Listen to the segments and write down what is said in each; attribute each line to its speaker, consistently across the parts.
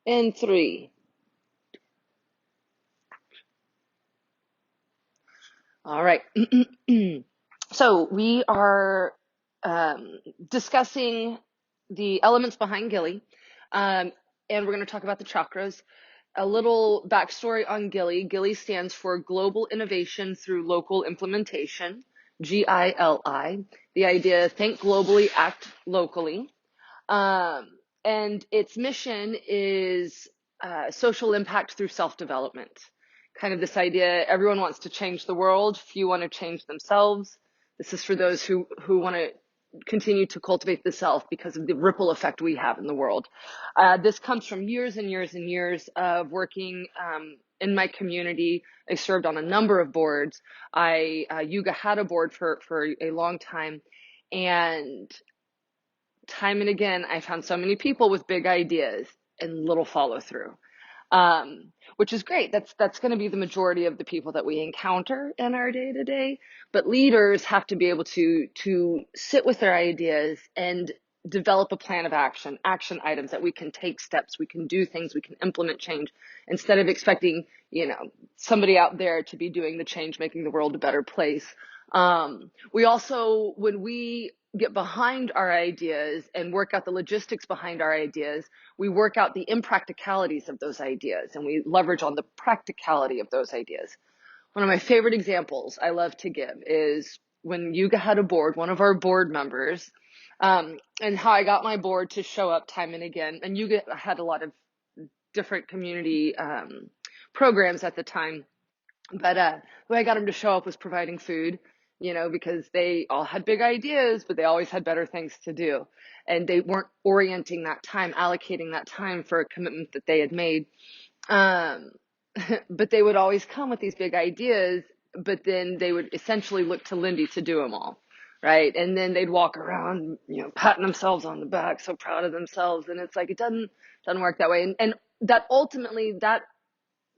Speaker 1: And three. All right. So we are discussing the elements behind GILI, um, and we're going to talk about the chakras. A little backstory on GILI. GILI stands for Global Innovation Through Local Implementation, GILI. The idea, think globally, act locally. Um, and its mission is social impact through self-development. Kind of this idea, everyone wants to change the world, few want to change themselves. This is for those who want to continue to cultivate the self because of the ripple effect we have in the world. This comes from years and years and years of working in my community. I served on a number of boards. Yuga had a board for a long time, and time and again, I found so many people with big ideas and little follow through, which is great. That's going to be the majority of the people that we encounter in our day to day. But leaders have to be able to sit with their ideas and develop a plan of action items that we can take steps, we can do things, we can implement change instead of expecting, somebody out there to be doing the change, making the world a better place. We also, when we get behind our ideas and work out the logistics behind our ideas, we work out the impracticalities of those ideas and we leverage on the practicality of those ideas. One of my favorite examples I love to give is when Yuga had a board, one of our board members, and how I got my board to show up time and again. And Yuga had a lot of different community programs at the time. But the way I got them to show up was providing food, because they all had big ideas, but they always had better things to do. And they weren't orienting that time, allocating that time for a commitment that they had made. Um, but they would always come with these big ideas, but then they would essentially look to Lindy to do them all. Right. And then they'd walk around, patting themselves on the back, so proud of themselves. And it's like, it doesn't work that way. And that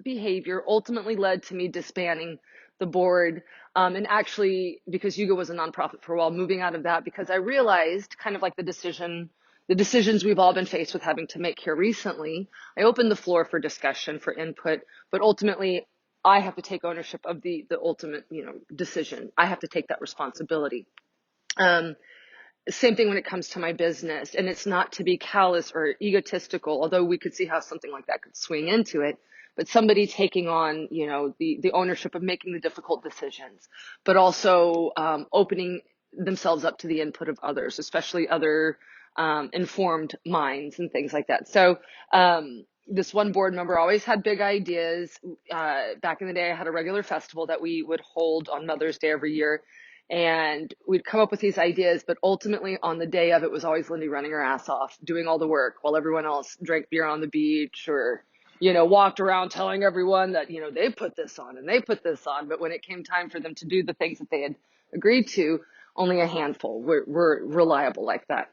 Speaker 1: behavior ultimately led to me disbanding the board. And actually, because Yuga was a nonprofit for a while, moving out of that because I realized kind of like the decisions we've all been faced with having to make here recently. I opened the floor for discussion, for input, but ultimately I have to take ownership of the ultimate, decision. I have to take that responsibility. Same thing when it comes to my business, and it's not to be callous or egotistical, although we could see how something like that could swing into it, but somebody taking on, the ownership of making the difficult decisions, but also opening themselves up to the input of others, especially other informed minds and things like that. So this one board member always had big ideas. Back in the day, I had a regular festival that we would hold on Mother's Day every year. And we'd come up with these ideas, but ultimately on the day of it was always Lindy running her ass off, doing all the work while everyone else drank beer on the beach or, walked around telling everyone that, they put this on and they put this on. But when it came time for them to do the things that they had agreed to, only a handful were reliable like that.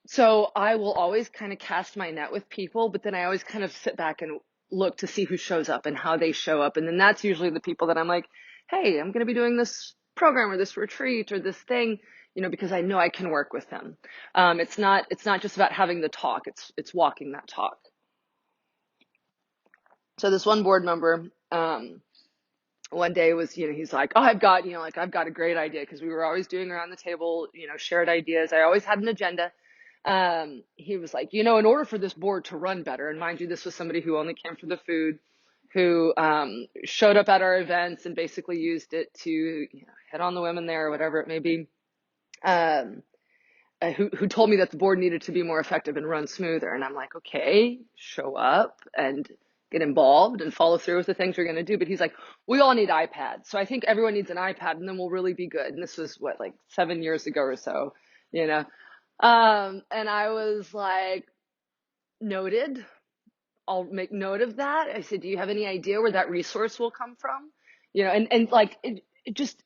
Speaker 1: So I will always kind of cast my net with people, but then I always kind of sit back and look to see who shows up and how they show up. And then that's usually the people that I'm like, hey, I'm going to be doing this program or this retreat or this thing, because I know I can work with them. It's not just about having the talk. It's walking that talk. So this one board member, one day was, he's like, oh, I've got a great idea. Cause we were always doing around the table, shared ideas. I always had an agenda. He was like, in order for this board to run better, and mind you, this was somebody who only came for the food, who showed up at our events and basically used it to hit on the women there or whatever it may be, who told me that the board needed to be more effective and run smoother. And I'm like, okay, show up and get involved and follow through with the things you're going to do. But he's like, we all need iPads. So I think everyone needs an iPad and then we'll really be good. And this was like 7 years ago or so, and I was like, noted. I'll make note of that. I said, do you have any idea where that resource will come from? And like, it just,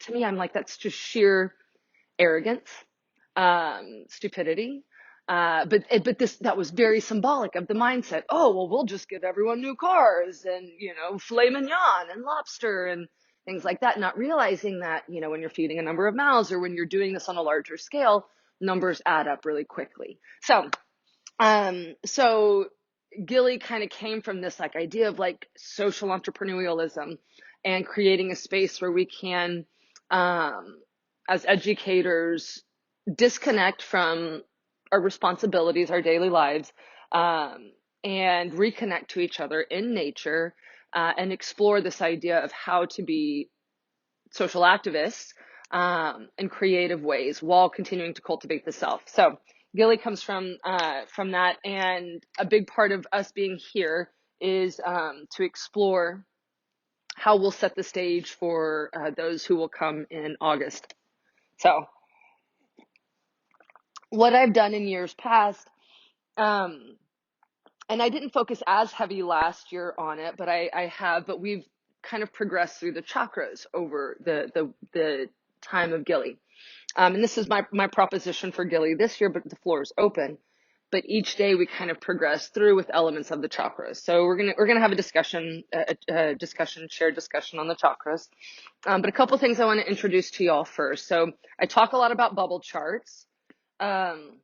Speaker 1: to me, I'm like, that's just sheer arrogance, stupidity. But that was very symbolic of the mindset. Oh, well, we'll just give everyone new cars and, filet mignon and lobster and things like that. Not realizing that, when you're feeding a number of mouths or when you're doing this on a larger scale, numbers add up really quickly. So So GILI kind of came from this like idea of like social entrepreneurialism and creating a space where we can, as educators, disconnect from our responsibilities, our daily lives, and reconnect to each other in nature, and explore this idea of how to be social activists, in creative ways while continuing to cultivate the self. So GILI comes from that, and a big part of us being here is to explore how we'll set the stage for those who will come in August. So what I've done in years past, um, and I didn't focus as heavy last year on it, but I have, but we've kind of progressed through the chakras over the time of GILI. And this is my proposition for GILI this year, but the floor is open. But each day we kind of progress through with elements of the chakras. So we're gonna have a discussion, shared discussion on the chakras. But a couple things I want to introduce to y'all first. So I talk a lot about bubble charts. Um,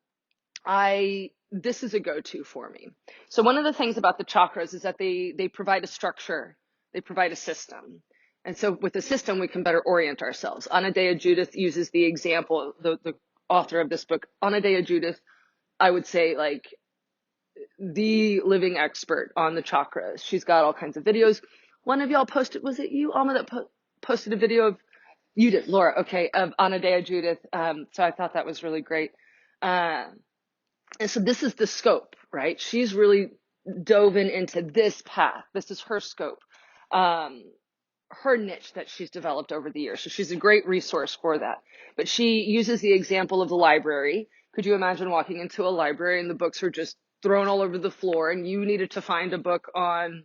Speaker 1: this is a go-to for me. So one of the things about the chakras is that they provide a structure, they provide a system. And so with the system, we can better orient ourselves. Anadea Judith uses the example, the author of this book, Anadea Judith, I would say like the living expert on the chakras. She's got all kinds of videos. One of y'all posted, was it you, Alma, that posted a video of, you did, Laura, okay, of Anadea Judith. So I thought that was really great. And so this is the scope, right? She's really dove into this path. This is her scope, her niche that she's developed over the years. So she's a great resource for that. But she uses the example of the library. Could you imagine walking into a library and the books are just thrown all over the floor and you needed to find a book on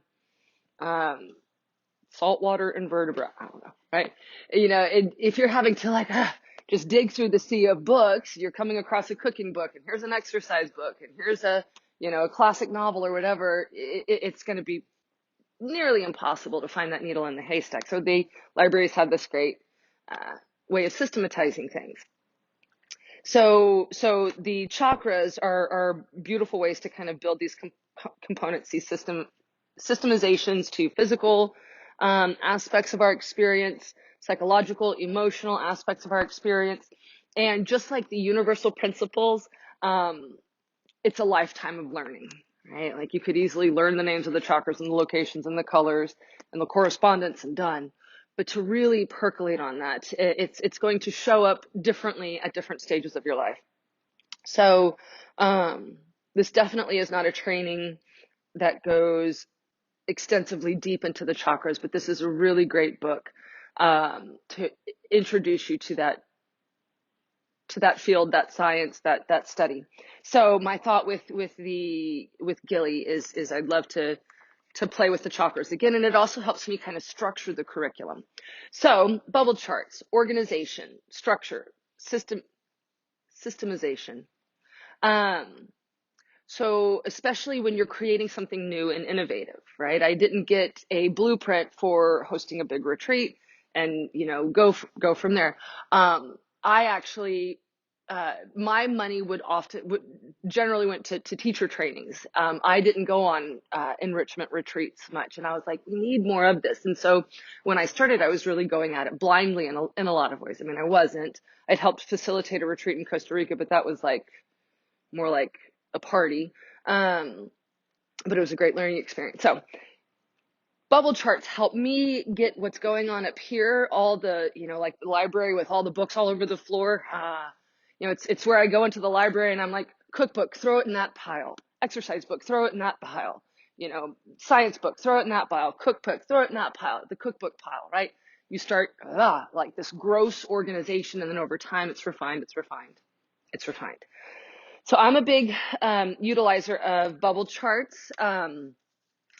Speaker 1: saltwater invertebrate? I don't know, right? You know, if you're having to like, just dig through the sea of books, you're coming across a cooking book and here's an exercise book and here's a, a classic novel or whatever, it's going to be nearly impossible to find that needle in the haystack. So the libraries have this great way of systematizing things. So the chakras are beautiful ways to kind of build these components, these systemizations to physical aspects of our experience, psychological, emotional aspects of our experience. And just like the universal principles, it's a lifetime of learning, right? Like you could easily learn the names of the chakras and the locations and the colors and the correspondence and done. But to really percolate on that, it's going to show up differently at different stages of your life. So this definitely is not a training that goes extensively deep into the chakras, but this is a really great book to introduce you to that field, that science, that study. So my thought with GILI is I'd love to play with the chakras again, and it also helps me kind of structure the curriculum. So bubble charts, organization, structure, systemization. So especially when you're creating something new and innovative, right? I didn't get a blueprint for hosting a big retreat and, go from there. I actually, my money would generally went to teacher trainings. I didn't go on enrichment retreats much, and I was like, we need more of this. And so when I started, I was really going at it blindly in a lot of ways. I mean, I wasn't. I'd helped facilitate a retreat in Costa Rica, but that was like more like a party. But it was a great learning experience. So bubble charts help me get what's going on up here, all the, like the library with all the books all over the floor. It's where I go into the library and I'm like, cookbook, throw it in that pile. Exercise book, throw it in that pile. Science book, throw it in that pile. Cookbook, throw it in that pile, the cookbook pile, right? You start like this gross organization, and then over time it's refined. So I'm a big utilizer of bubble charts.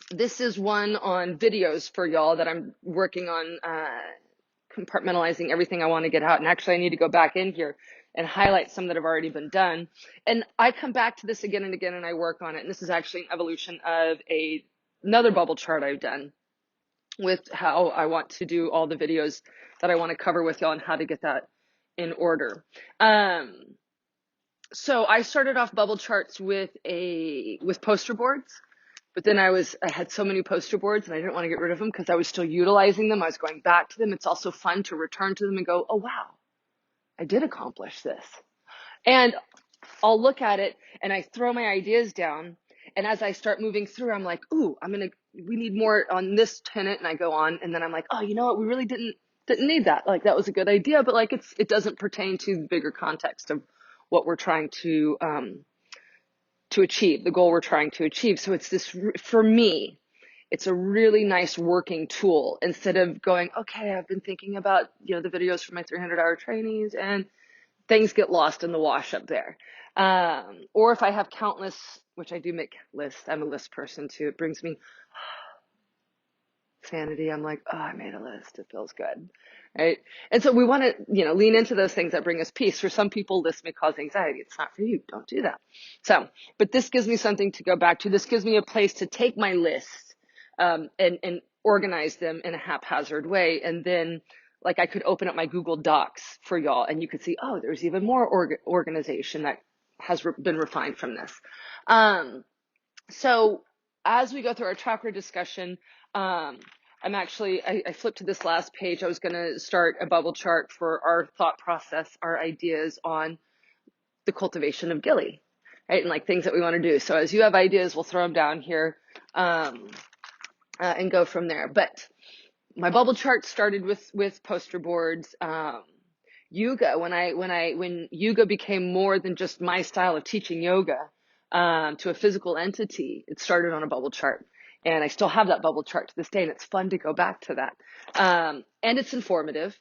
Speaker 1: This is one on videos for y'all that I'm working on compartmentalizing everything I want to get out. And actually, I need to go back in here and highlight some that have already been done. And I come back to this again and again, and I work on it. And this is actually an evolution of another bubble chart I've done with how I want to do all the videos that I want to cover with y'all and how to get that in order. So I started off bubble charts with poster boards, but then I had so many poster boards and I didn't want to get rid of them because I was still utilizing them. I was going back to them. It's also fun to return to them and go, oh wow, I did accomplish this. And I'll look at it and I throw my ideas down. And as I start moving through, I'm like, ooh, we need more on this tenant. And I go on and then I'm like, oh, you know what? We really didn't need that. Like that was a good idea, but like it doesn't pertain to the bigger context of what we're trying to achieve, the goal we're trying to achieve. So it's this, for me, it's a really nice working tool instead of going, okay, I've been thinking about, the videos for my 300-hour trainees and things get lost in the wash up there. Or if I have countless, which I do make lists, I'm a list person too. It brings me sanity. I'm like, oh, I made a list. It feels good. Right. And so we want to, lean into those things that bring us peace. For some people, lists may cause anxiety. It's not for you. Don't do that. So, but this gives me something to go back to. This gives me a place to take my lists, and organize them in a haphazard way. And then like I could open up my Google Docs for y'all and you could see, oh, there's even more organization that has been refined from this. So as we go through our chakra discussion, I flipped to this last page. I was going to start a bubble chart for our thought process, our ideas on the cultivation of GILI, right? And like things that we want to do. So as you have ideas, we'll throw them down here, and go from there. But my bubble chart started with poster boards. Yoga, when yoga became more than just my style of teaching yoga, to a physical entity, it started on a bubble chart. And I still have that bubble chart to this day, and it's fun to go back to that. And it's informative.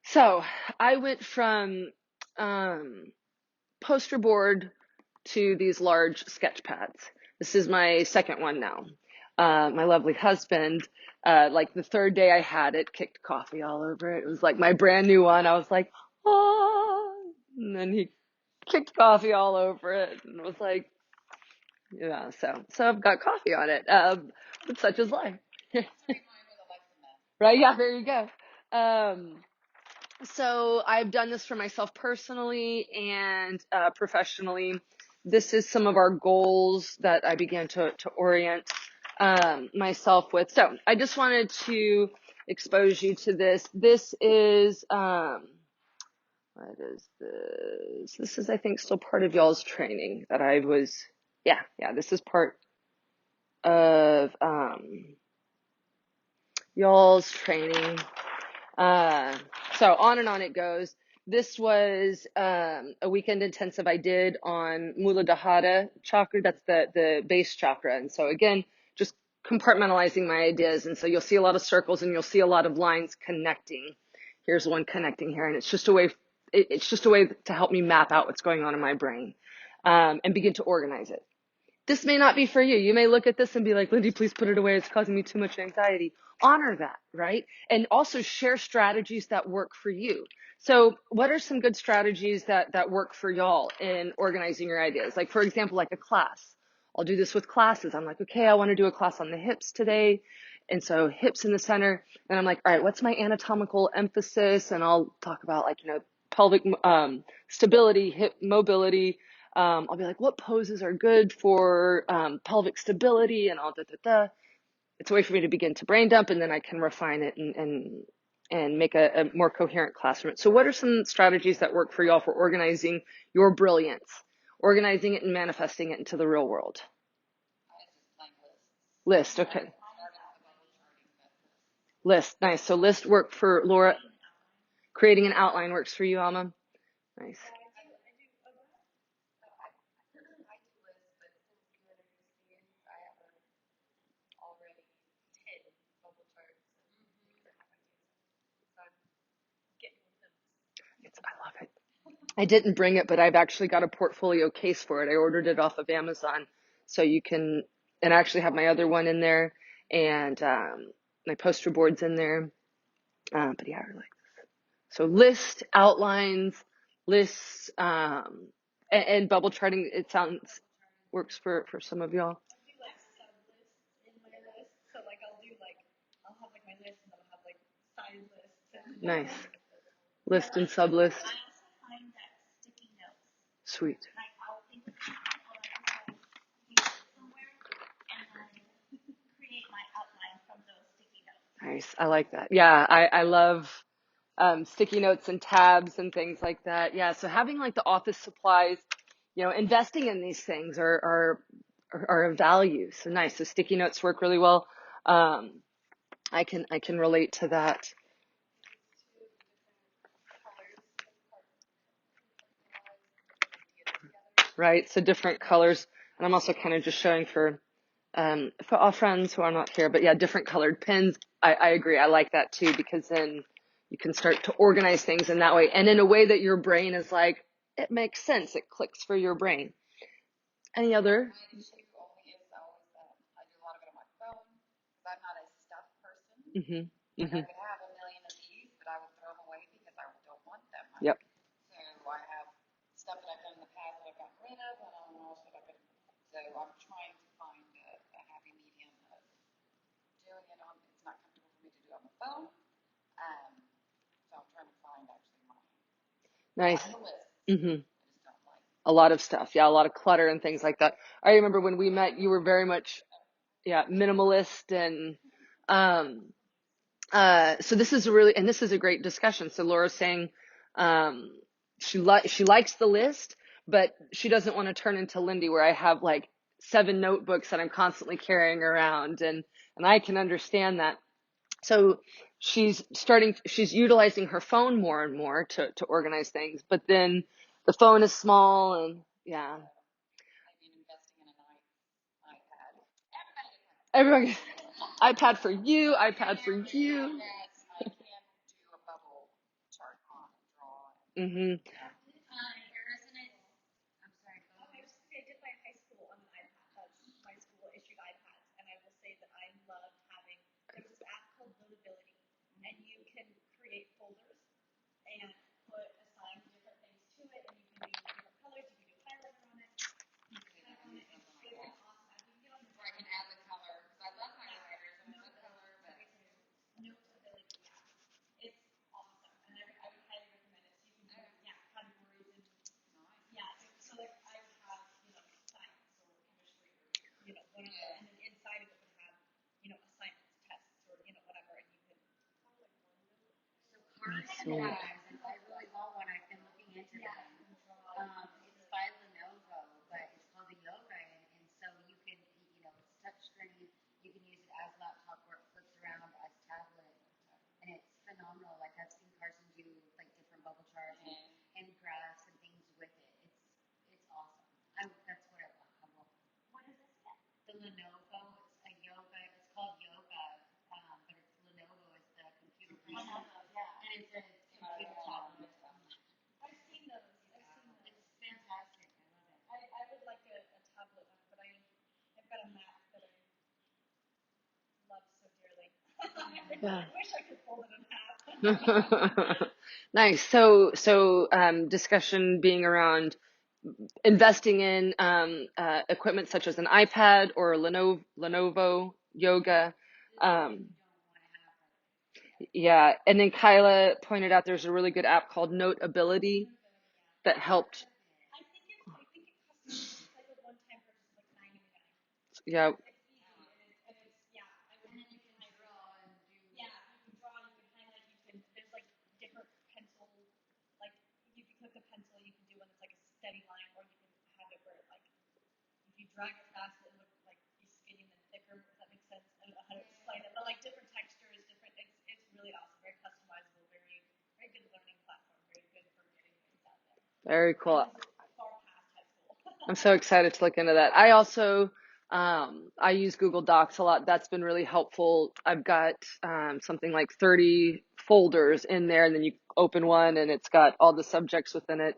Speaker 1: So I went from poster board to these large sketch pads. This is my second one now. My lovely husband, like the third day I had it, kicked coffee all over it. It was like my brand new one. I was like, oh, and then he kicked coffee all over it and was like, yeah, so I've got coffee on it. But such is life. Right? Yeah, there you go. So I've done this for myself personally and professionally. This is some of our goals that I began to orient myself with. So I just wanted to expose you to this. This is, what is this? This is, I think, still part of y'all's training that I was, yeah, this is part of y'all's training. So on and on it goes. This was a weekend intensive I did on Muladhara chakra. That's the base chakra. And so again, just compartmentalizing my ideas. And so you'll see a lot of circles and you'll see a lot of lines connecting. Here's one connecting here. And it's just a way to help me map out what's going on in my brain, and begin to organize it. This may not be for you. You may look at this and be like, Lindy, please put it away. It's causing me too much anxiety. Honor that, right? And also share strategies that work for you. So what are some good strategies that work for y'all in organizing your ideas? Like, for example, like a class. I'll do this with classes. I'm like, okay, I want to do a class on the hips today. And so hips in the center. And I'm like, all right, what's my anatomical emphasis? And I'll talk about like, pelvic stability, hip mobility. I'll be like, what poses are good for pelvic stability, and all It's a way for me to begin to brain dump, and then I can refine it and make a more coherent classroom. So what are some strategies that work for y'all for organizing your brilliance, organizing it and manifesting it into the real world? List, okay. List, nice. So list work for Laura. Creating an outline works for you, Alma. Nice. I love it. I didn't bring it, but I've actually got a portfolio case for it. I ordered it off of Amazon, so you can, and I actually have my other one in there, and my poster boards in there. But yeah, I like this. So list, outlines, lists, and bubble charting. It sounds works for some of y'all. Nice. List and sub list. Sweet. Nice. I like that. Yeah, I love sticky notes and tabs and things like that. Yeah. So having like the office supplies, investing in these things are of value. So nice. So sticky notes work really well. I can relate to that. Right. So different colors. And I'm also kind of just showing for our friends who are not here, but yeah, different colored pens. I agree. I like that too, because then you can start to organize things in that way, and in a way that your brain is like, it makes sense. It clicks for your brain. Any other? Mm-hmm. Mm-hmm. Yep. Nice. Mm-hmm. A lot of stuff. Yeah, a lot of clutter and things like that. I remember when we met, you were very much, yeah, minimalist and um so this is a great discussion. So Laura's saying um she likes the list, but she doesn't want to turn into Lindy where I have like 7 notebooks that I'm constantly carrying around, and I can understand that. So she's utilizing her phone more and more to organize things, but then the phone is small and yeah. Everyone, iPad for you, iPad for you. Hmm. Sweet. Yeah. Nice. So discussion being around investing in equipment such as an iPad or a Lenovo Yoga. Um, yeah. And then Kyla pointed out there's a really good app called Notability that helped. Yeah. Very cool. I'm so excited to look into that. I also, I use Google Docs a lot. That's been really helpful. I've got something like 30 folders in there, and then you open one and it's got all the subjects within it.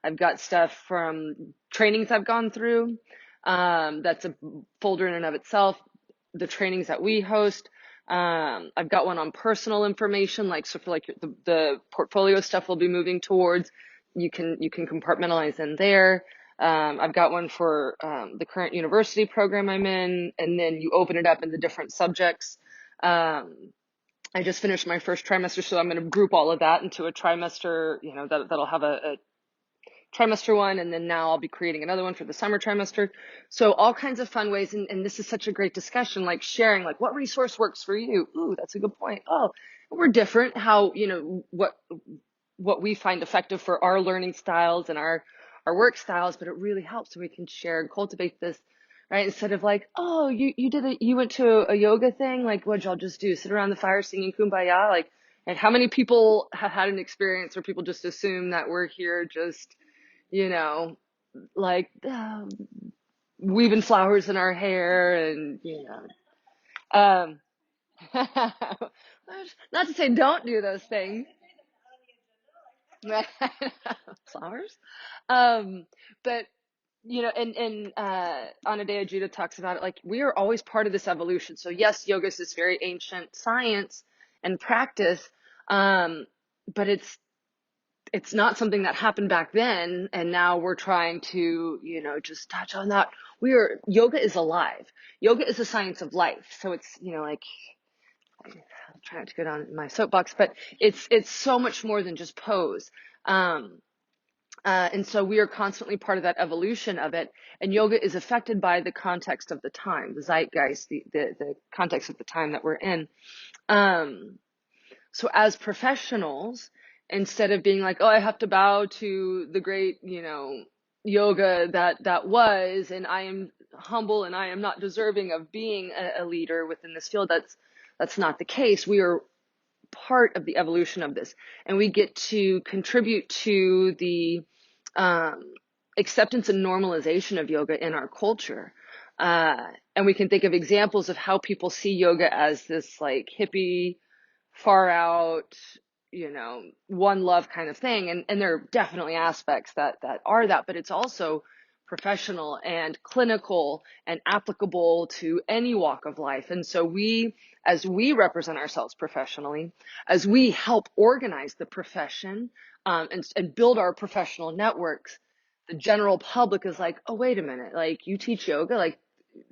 Speaker 1: I've got stuff from trainings I've gone through. That's a folder in and of itself. The trainings that we host. I've got one on personal information, like so for like the portfolio stuff we'll be moving towards. You can compartmentalize in there. I've got one for the current university program I'm in, and then you open it up in the different subjects. Um, I just finished my first trimester, so I'm going to group all of that into a trimester, that'll have a trimester one, and then now I'll be creating another one for the summer trimester. So all kinds of fun ways, and this is such a great discussion, like sharing, like what resource works for you. Ooh, that's a good point. Oh, we're different. How, what we find effective for our learning styles and our work styles, but it really helps when we can share and cultivate this, right? Instead of like, oh, you went to a yoga thing, like what'd y'all just do? Sit around the fire singing Kumbaya? Like, and how many people have had an experience where people just assume that we're here just, you know, like weaving flowers in our hair and, um, not to say don't do those things. Flowers. But and Anadea Judah talks about it, like we are always part of this evolution. So yes, yoga is this very ancient science and practice, but it's not something that happened back then, and now we're trying to, just touch on that. Yoga is alive. Yoga is a science of life. So it's, like, I'll try not to go down my soapbox, but it's so much more than just pose. And so we are constantly part of that evolution of it. And yoga is affected by the context of the time, the zeitgeist, the context of the time that we're in. So as professionals, instead of being like, oh, I have to bow to the great, yoga that was, and I am humble and I am not deserving of being a leader within this field, that's not the case. We are part of the evolution of this, and we get to contribute to the acceptance and normalization of yoga in our culture. And we can think of examples of how people see yoga as this like hippie, far out, one love kind of thing. And there are definitely aspects that are that, but it's also professional and clinical and applicable to any walk of life. And so as we represent ourselves professionally, as we help organize the profession, and build our professional networks, the general public is like, oh, wait a minute, like you teach yoga, like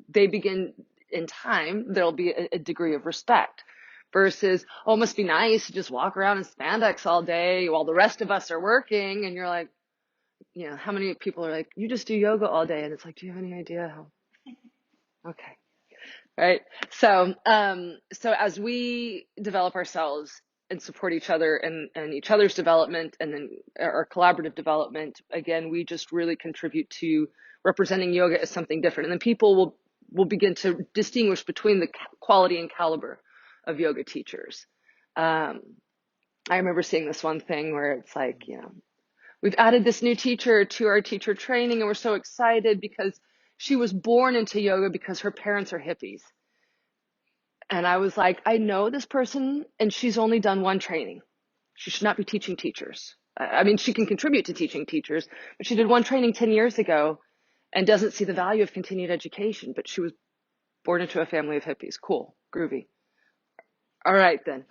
Speaker 1: they begin in time, there'll be a degree of respect versus, oh, it must be nice to just walk around in spandex all day while the rest of us are working. And you're like, how many people are like, you just do yoga all day? And it's like, do you have any idea how? Okay. Right. So as we develop ourselves and support each other and each other's development, and then our collaborative development, again, we just really contribute to representing yoga as something different. And then people will begin to distinguish between the quality and caliber of yoga teachers. I remember seeing this one thing where it's like, we've added this new teacher to our teacher training, and we're so excited because she was born into yoga because her parents are hippies. And I was like, I know this person, and she's only done one training. She should not be teaching teachers. I mean, she can contribute to teaching teachers, but she did one training 10 years ago and doesn't see the value of continued education. But she was born into a family of hippies. Cool. Groovy. All right, then.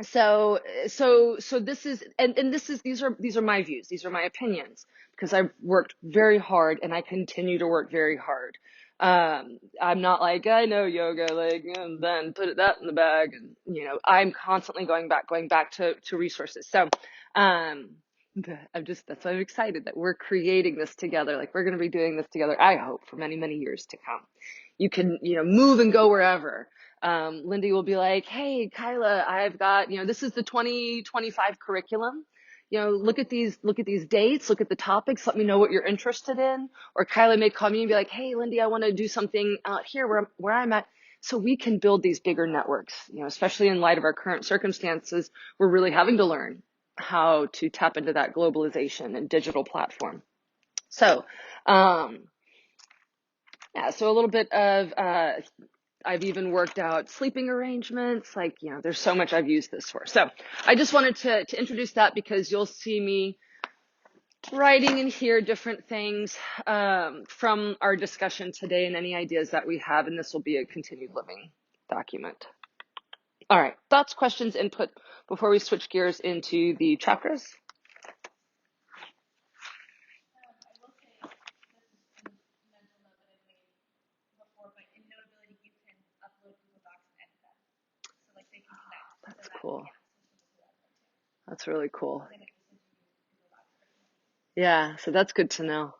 Speaker 1: So this is, and these are my views. These are my opinions, because I've worked very hard and I continue to work very hard. I'm not like, I know yoga, like, and then put that in the bag. And, I'm constantly going back to resources. So, that's why I'm excited that we're creating this together. Like we're going to be doing this together, I hope, for many, many years to come. You can, move and go wherever. Lindy will be like, hey, Kyla, I've got, this is the 2025 curriculum. Look at these dates, look at the topics, let me know what you're interested in. Or Kyla may call me and be like, hey, Lindy, I want to do something out here where I'm at. So we can build these bigger networks, especially in light of our current circumstances. We're really having to learn how to tap into that globalization and digital platform. So, so a little bit of, I've even worked out sleeping arrangements, like, there's so much I've used this for. So I just wanted to introduce that, because you'll see me writing in here different things from our discussion today and any ideas that we have, and this will be a continued living document. All right, thoughts, questions, input before we switch gears into the chakras? That's cool. That's really cool. Yeah, so that's good to know.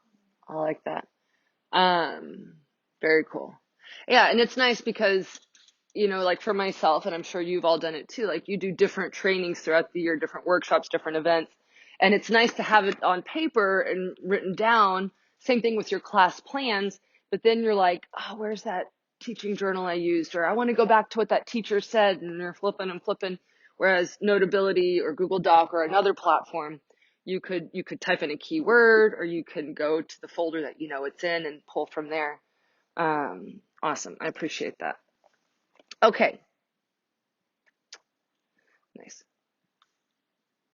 Speaker 1: I like that. Um, Very cool. Yeah, and it's nice because, like for myself, and I'm sure you've all done it too, like you do different trainings throughout the year, different workshops, different events. And it's nice to have it on paper and written down. Same thing with your class plans. But then you're like, oh, where's that teaching journal I used? Or I want to go back to what that teacher said. And they're flipping and flipping. Whereas Notability or Google Doc or another platform, you could type in a keyword, or you can go to the folder that you know it's in and pull from there. Awesome. I appreciate that. Okay. Nice.